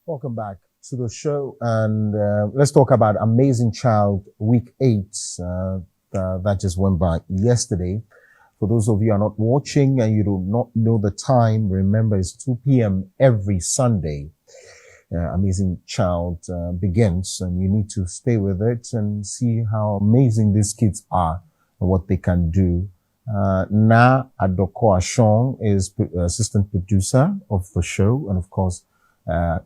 Welcome back to the show, and let's talk about Amazing Child Week 8 that just went by yesterday. For those of you who are not watching and you do not know the time, remember it's 2 p.m. every Sunday. Amazing Child begins, and you need to stay with it and see how amazing these kids are and what they can do. Na Adoko Ashong is assistant producer of the show, and of course,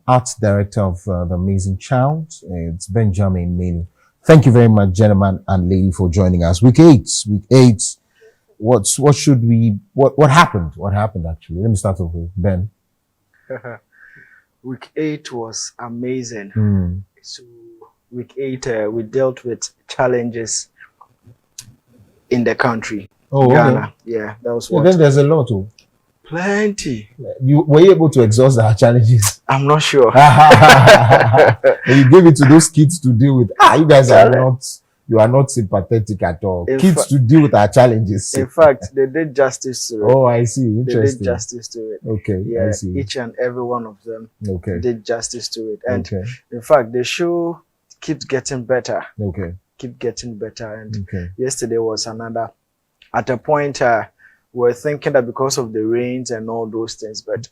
art director of the Amazing Child. It's Benjamin Menu. Thank you very much, gentlemen and lady, for joining us. Week 8. What happened? What happened actually? Let me start off with Ben. Week 8 was amazing. So week 8, we dealt with challenges in the country. Ghana. Okay. Yeah, that was Well, what. then there's a lot too. Plenty. You were able to exhaust our challenges. I'm not sure. And you gave it to those kids to deal with. You guys are not sympathetic at all. Kids to deal with our challenges. In fact, they did justice to it. Oh, I see. Interesting. They did justice to it. Okay, Yeah, I see. each and every one of them did justice to it. And in fact, the show keeps getting better. Keep getting better. And yesterday was another. At a point, we're thinking that because of the rains and all those things, but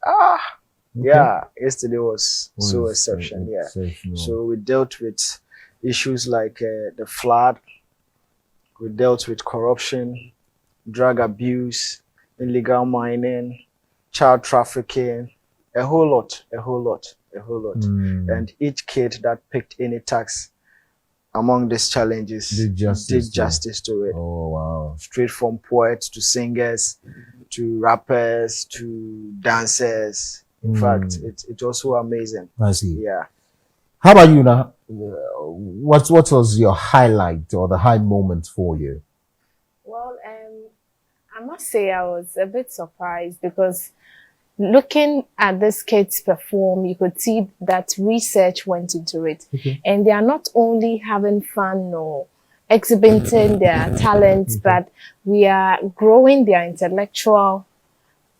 yeah, yesterday was so exceptional. Yeah. So we dealt with issues like the flood. We dealt with corruption, drug abuse, illegal mining, child trafficking, a whole lot. And each kid that picked any task among these challenges did justice to it. Oh, wow. Straight from poets to singers to rappers to dancers. In fact, it was so amazing. I see. Yeah. How about you now? What was your highlight or the high moment for you? Well, I must say I was a bit surprised because looking at these kids perform, you could see that research went into it. And they are not only having fun or exhibiting their talents, but we are growing their intellectual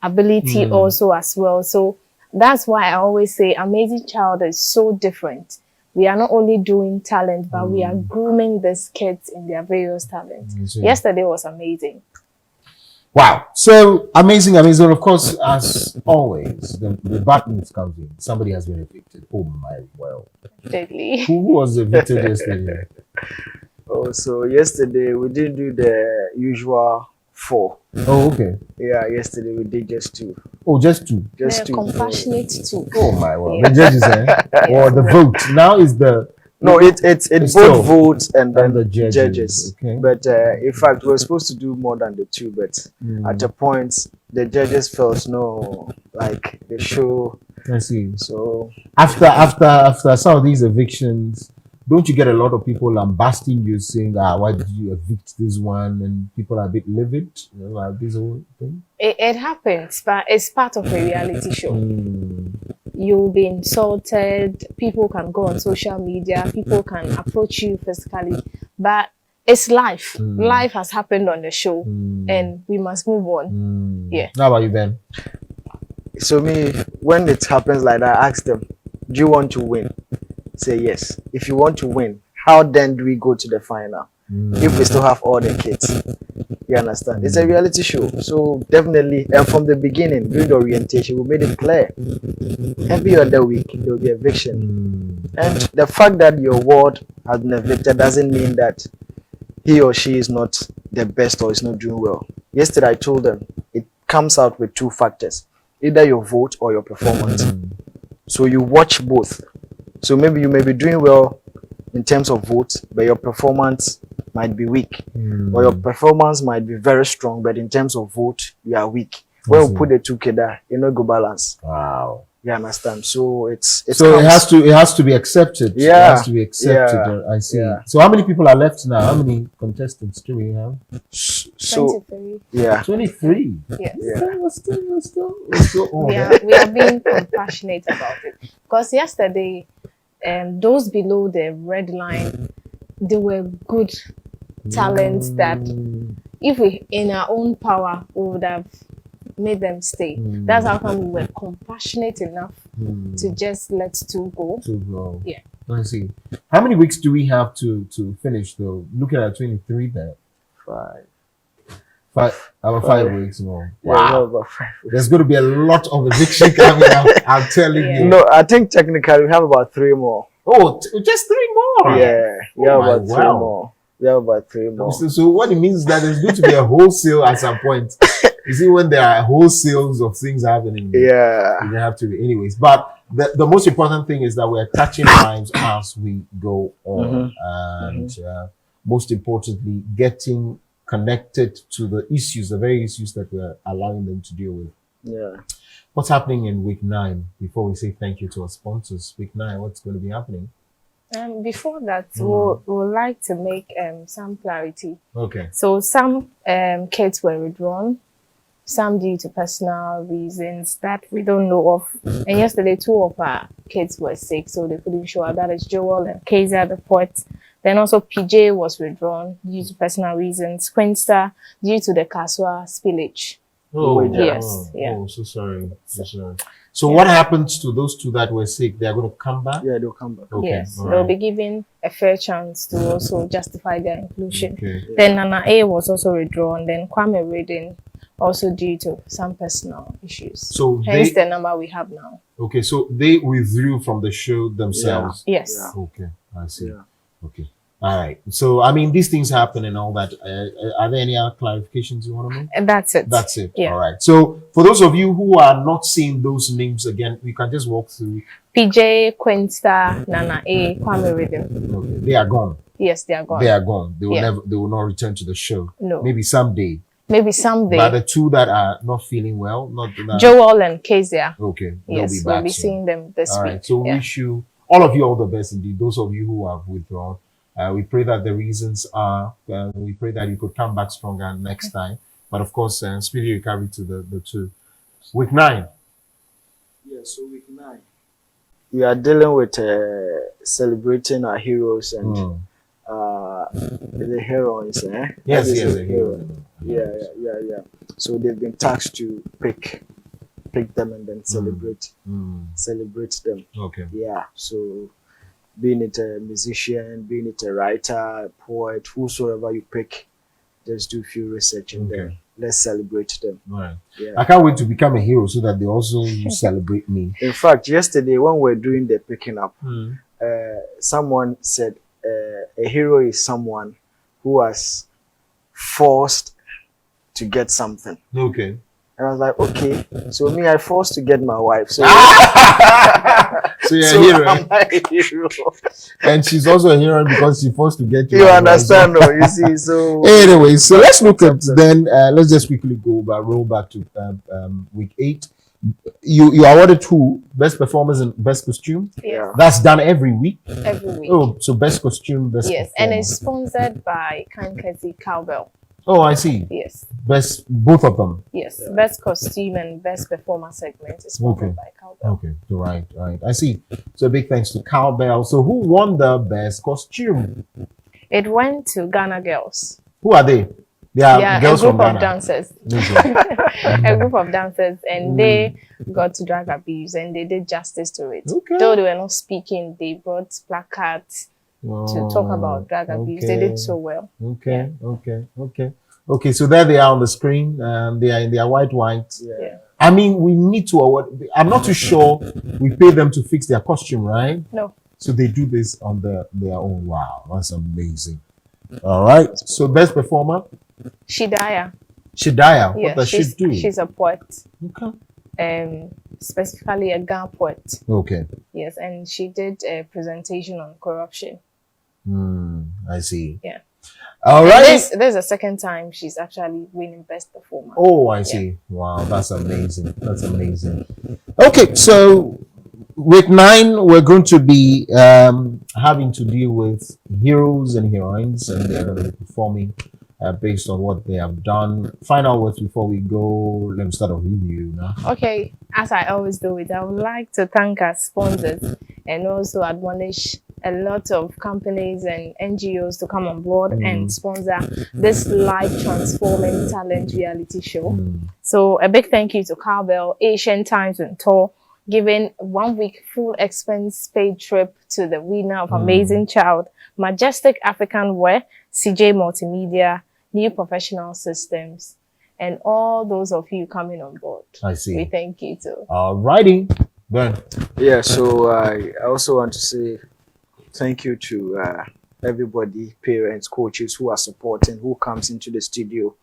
ability also as well. So that's why I always say Amazing Child is so different. We are not only doing talent, but we are grooming these kids in their various talents. Yesterday was amazing. Wow. So amazing. Of course, as always, the bad news comes in. Somebody has been evicted. Oh my well. Deadly. Who was evicted yesterday? Oh, so yesterday we didn't do the usual 4. Oh, okay. Yeah, yesterday we did just 2. Oh, just 2. Just 2. Compassionate too. Oh my well. The judges, or the vote. Now is the it's both votes and then the judges. Okay. But in fact, we were supposed to do more than the 2, but at a point, the judges felt like the show. I see. So after some of these evictions, don't you get a lot of people lambasting you, saying, why did you evict this one? And people are a bit livid about this whole thing. It happens, but it's part of a reality show. You'll be insulted, people can go on social media, people can approach you physically, but it's life. Life has happened on the show, and we must move on. Yeah. How about you, Ben? So me, when it happens like that, I ask them, do you want to win? Say yes. If you want to win, how then do we go to the final? If we still have all the kids. You understand? It's a reality show. So definitely, and from the beginning, during the orientation, we made it clear. Every other week, there will be eviction. And the fact that your ward has been evicted doesn't mean that he or she is not the best or is not doing well. Yesterday, I told them it comes out with 2 factors. Either your vote or your performance. So you watch both. So maybe you may be doing well in terms of votes, but your performance might be weak. Or your performance might be very strong, but in terms of vote, you are weak. When we put the 2 together, go balance. Wow. You understand? So it has to be accepted. Yeah. It has to be accepted. Yeah. I see. Yeah. So how many people are left now? How many contestants do we have? So 23. yeah. 23. Yes. We're still We are being compassionate about it. Because yesterday, those below the red line, they were good talents that if we in our own power we would have made them stay. That's how come we were compassionate enough to just let two go. To go. Yeah. I see. How many weeks do we have to finish though? Looking at 23 there. 5 weeks more. Yeah, Wow. about 5 weeks. There's going to be a lot of eviction coming up. I'm telling Yeah. you. No, I think technically we have about 3 more. Oh, just 3 more. Yeah, we Oh have my, about 3 wow. more. We have about 3 more. So what it means is that there's going to be a wholesale at some point. You see, when there are wholesales of things happening, Yeah. you have to be anyways. But the most important thing is that we're touching lives as we go on. And most importantly, getting connected to the issues, the very issues that we're allowing them to deal with. Yeah. What's happening in week 9? Before we say thank you to our sponsors, week 9, what's going to be happening? Before that, we'll like to make some clarity. Okay. So some kids were withdrawn, some due to personal reasons that we don't know of. And yesterday, 2 of our kids were sick, so they couldn't show up. That is Joel and Kaiser at the port. Then also PJ was withdrawn due to personal reasons. Quinsta due to the Kaswa spillage. Oh, yes. Yeah. Oh, so sorry. So sorry. So what happens to those 2 that were sick? They are going to come back? Yeah, they'll come back. Okay. Yes, all they'll right. be given a fair chance to also justify their inclusion. Okay. Then Nana A was also withdrawn. Then Kwame Reading also due to some personal issues. So Hence they, the number we have now. okay, so they withdrew from the show themselves. Yes. Yeah. Okay, I see. Yeah. Okay. All right. So, I mean, these things happen and all that. Are there any other clarifications you want to make? And that's it. That's it. Yeah. All right. So, for those of you who are not seeing those names again, we can just walk through. PJ, Quinsta, Nana A, Kwame Reading. Okay. They are gone. Yes, they are gone. They are gone. They will Yeah. never. They will not return to the show. No. Maybe someday. Maybe someday. But the 2 that are not feeling well, not that. Joel and Kezia. Okay. They'll Yes, be we'll back be soon. seeing them this All week. right. So Yeah. wish you all of you all the best indeed. Those of you who have withdrawn, we pray that the reasons are. We pray that you could come back stronger next time. But of course, speedy recovery to the 2. Week 9. Yeah, so week 9. We are dealing with celebrating our heroes and the heroines. Yes, That is yes, a hero. Yeah. So they've been tasked to pick them and then celebrate them. Okay. Yeah. So being it a musician, being it a writer, a poet, whosoever you pick, just do a few research and then let's celebrate them. All right. Yeah. I can't wait to become a hero so that they also celebrate me. In fact, yesterday when we were doing the picking up, someone said a hero is someone who was forced to get something. Okay. And I was like, okay, so me, I forced to get my wife. So, So you're so a hero. I'm a hero. And she's also a hero because she's forced to get you. You out, understand, right? though? You see, so Anyway, so let's look at then. Let's just quickly roll back to week 8. You awarded 2 best performers and best costume. yeah. That's done every week. Every week. Oh, so best costume, best Yes, and performer. it's sponsored by Kankasi Cowbell. Oh, I see. Yes, Best, both of them. yes. Best costume and best performer segment is sponsored Okay. by Cowbell. Okay, right. I see. So big thanks to Cowbell. So who won the best costume? It went to Ghana Girls. Who are they? They are Yeah, a girls group from of Ghana. dancers. Okay. A group of dancers, and they got to drag abuse and they did justice to it. Okay. Though they were not speaking, they brought placards to talk about drag abuse. They did so well. Okay, okay. So there they are on the screen. They are in their white. Yeah. I mean, we need to award. I'm not too sure we pay them to fix their costume, right? No. So they do this on their own. Wow, that's amazing. All right. So best performer, Shidaya. Shidaya. What Yeah, does she do? she's a poet. Okay. Specifically a Ghana poet. Okay. Yes, and she did a presentation on corruption. I see. Yeah. All And right. this is the second time she's actually winning best performer. Oh, I see. Wow, that's amazing. That's amazing. Okay, so week 9, we're going to be having to deal with heroes and heroines, and they're going to be performing based on what they have done. Final words before we go. Let me start off with you now. Okay, as I always do it, I would like to thank our sponsors and also admonish a lot of companies and NGOs to come on board and sponsor this life transforming talent reality show. So a big thank you to Cowbell, Asian Times and Tour, giving 1 week full expense paid trip to the winner of Amazing Child, Majestic African Wear, CJ Multimedia, New Professional Systems, and all those of you coming on board. I see. We thank you too. Alrighty, Ben. Yeah, so I also want to say thank you to everybody, parents, coaches who are supporting, who comes into the studio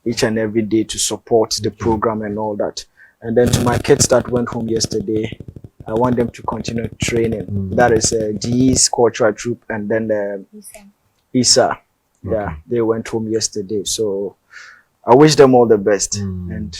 each and every day to support the program and all that. And then to my kids that went home yesterday, I want them to continue training. That is GE's cultural troop and then the ISA. Yeah, they went home yesterday. So I wish them all the best. And